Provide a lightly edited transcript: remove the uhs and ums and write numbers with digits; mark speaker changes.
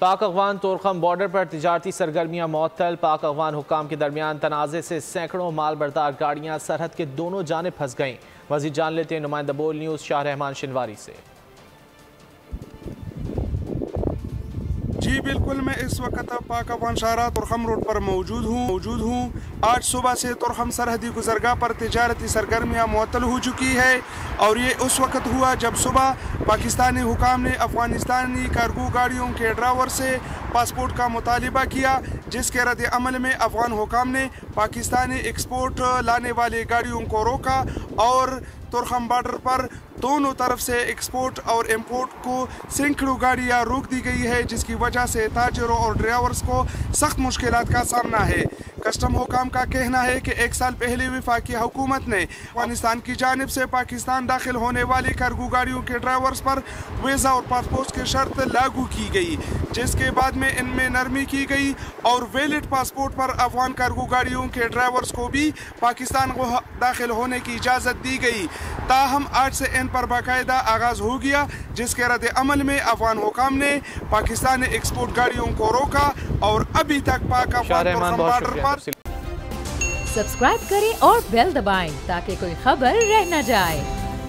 Speaker 1: Pak Afghan Torkham border پر تجارتی سرگرمیاں معطل، پاک افغان حکام کے درمیان تنازع سے سینکڑوں مال بردار گاڑیاں سرحد کے دونوں جانب پھنس گئیں۔ مزید جان لیتے ہیں نمائندہ بول نیوز شاہ رحمان شنواری سے۔
Speaker 2: جی بالکل، میں اس وقت پاک افغان شاہراہ تورخم روڈ پر موجود ہوں۔ آج صبح سے تورخم سرحدی گزرگاہ پر تجارتی سرگرمیاں معطل ہو چکی ہے، اور یہ اس وقت ہوا جب صبح پاکستانی حکام نے افغانستانی کارگو گاڑیوں کے ڈرائیور سے پاسپورٹ کا مطالبہ کیا، جس کے رد عمل میں افغان حکام نے پاکستانی ایکسپورٹ لانے والی گاڑیوں کو روکا، اور تورخم بارڈر پر دونوں طرف سے ایکسپورٹ اور امپورٹ کو سینکڑوں گاڑیاں روک دی گئی ہے، جس کی وجہ سے تاجروں اور ڈرائیورز کو سخت مشکلات کا سامنا ہے۔ کسٹم حکام کا کہنا ہے کہ 1 سال پہلے وفاقی حکومت نے افغانستان کی جانب سے پاکستان داخل ہونے والی کارگو گاڑیوں کے ڈرائیورز پر ویزا اور پاسپورٹ کی شرط لاگو کی گئی، جس کے بعد میں ان میں نرمی کی گئی اور ویلڈ پاسپورٹ پر افغان کارگو گاڑیوں کے ڈرائیورز کو بھی پاکستان کو داخل ہونے کی اجازت دی گئی۔ تاہم آج سے ان پر باقاعدہ آغاز ہو گیا، جس کے رد عمل میں افغان حکام نے پاکستانی ایکسپورٹ گاڑیوں کو روکا، اور ابھی تک پاک افغان تورخم بارڈر پر
Speaker 3: سبسکرائب کریں اور بیل دبائیں تاکہ کوئی خبر رہ نہ جائے۔